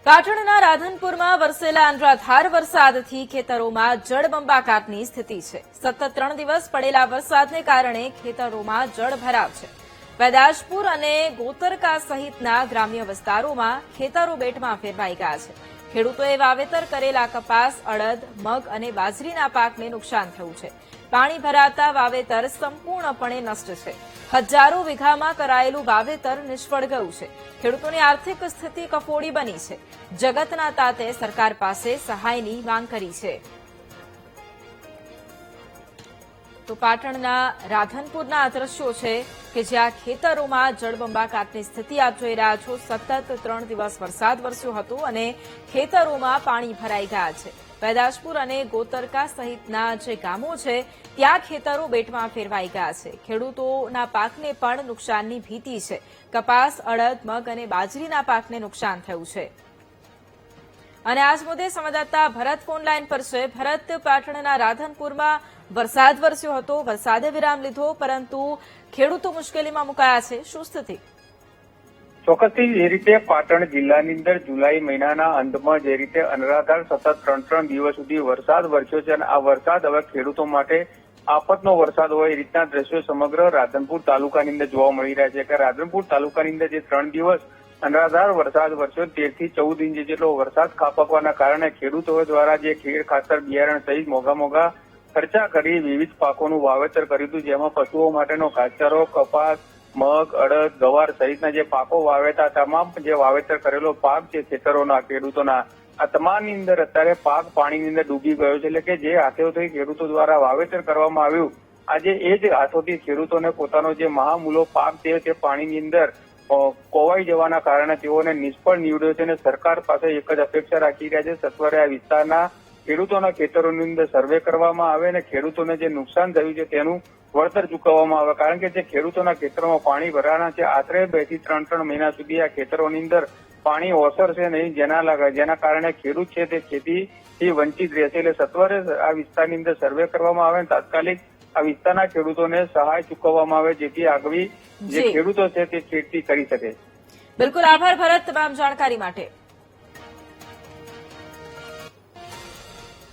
પાટણના રાધનપુરમાં વરસેલા અનરાધાર વરસાદથી ખેતરોમાં જળબંબાકારની સ્થિતિ છે। સતત 3 દિવસ પડેલા વરસાદને કારણે ખેતરોમાં જળભરાવ છે। વૈદાશપુર અને ગોતરકા સહિતના ગ્રામ્ય વિસ્તારોમાં ખેતરો બેટમાં ફેરવાઈ ગયા છે। ખેડૂતોએ વાવેતર કરેલા કપાસ, અડદ, મગ અને બાજરીના પાકને નુકસાન થયું છે। પાણી ભરાતા વાવેતર સંપૂર્ણપણે નષ્ટ છે। હજારો વીઘામાં કરાયેલું વાવેતર નિષ્ફળ ગયું છે। ખેડૂતોની આર્થિક સ્થિતિ કફોડી બની છે। જગતના તાતે સરકાર પાસે સહાયની માંગ કરી છે। તો પાટણના રાધનપુરના આ દ્રશ્યો છે કે જ્યાં ખેતરોમાં જળબંબાકારની સ્થિતિ આપ જોઈ રહ્યા છો। સતત 3 દિવસ વરસાદ વરસ્યો હતો અને ખેતરોમાં પાણી ભરાઈ ગયા છે। વૈદાશપુર અને ગોતરકા સહિતના જે ગામો છે ત્યાં ખેતરો બેટમાં ફેરવાઈ ગયા છે। ખેડૂતોના પાકને પણ નુકસાનની ભીતિ છે। કપાસ, અડદ, મગ અને બાજરીના પાકને નુકસાન થયું છે। અને આજ મુદ્દે સંવાદદાતા ભરત ફોન લાઈન પર છે। ભરત, પાટણના રાધનપુરમાં વરસાદ વરસ્યો હતો, વરસાદે વિરામ લીધો, પરંતુ ખેડૂતો મુશ્કેલીમાં મુકાયા છે। શું સ્થિતિ? ચોક્કસથી જે રીતે પાટણ જિલ્લાની અંદર જુલાઈ મહિનાના અંતમાં જે રીતે અનરાધાર સતત 3 દિવસ સુધી વરસાદ વરસ્યો છે અને આ વરસાદ હવે ખેડૂતો માટે આફતનો વરસાદ હોય એ રીતના દ્રશ્યો સમગ્ર રાધનપુર તાલુકાની અંદર જોવા મળી રહ્યા છે કે રાધનપુર તાલુકાની અંદર જે 3 દિવસ અનરાધાર વરસાદ વરસ્યો 13 થી 14 ઇંચ જેટલો વરસાદ ખાબકવાના કારણે ખેડૂતો દ્વારા જે ખેડ ખાતર બિયારણ સહિત મોંઘા ખર્ચા કરી વિવિધ પાકોનું વાવેતર કર્યું હતું, જેમાં પશુઓ માટેનો ઘાસચારો, કપાસ, મગ, અડદ, ગવાર સહિતના જે પાકો વાવેતા તમામ જે વાવેતર કરેલો પાક છે ખેતરોના ખેડૂતોના આ તમામની અંદર અત્યારે પાક પાણીની અંદર ડૂબી ગયો છે। એટલે કે જે હાથોથી ખેડૂતો દ્વારા વાવેતર કરવામાં આવ્યું, આજે એ જ હાથોથી ખેડૂતોને પોતાનો જે મહામૂલો પાક છે તે પાણીની અંદર કોવાઈ જવાના કારણે તેઓને નિષ્ફળ નીવડ્યો છે અને સરકાર પાસે એક જ અપેક્ષા રાખી રહ્યા છે સત્વરે આ વિસ્તારના ખેડૂતોના ખેતરોની અંદર સર્વે કરવામાં આવે અને ખેડૂતોને જે નુકસાન થયું છે તેનું વળતર ચૂકવવામાં આવે। કારણ કે જે ખેડૂતોના ખેતરોમાં પાણી ભરાણા છે આશરે 2 થી 3 મહિના સુધી આ ખેતરોની અંદર પાણી ઓસરશે નહીં, જેના કારણે ખેડૂત છે તે ખેતીથી વંચિત રહેશે। એટલે સત્વરે આ વિસ્તારની અંદર સર્વે કરવામાં આવે અને તાત્કાલિક આ વિસ્તારના ખેડૂતોને સહાય ચૂકવવામાં આવે, જેથી આગવી જે ખેડૂતો છે તે ખેતી કરી શકે। બિલકુલ, આભાર ભરત તમામ જાણકારી માટે।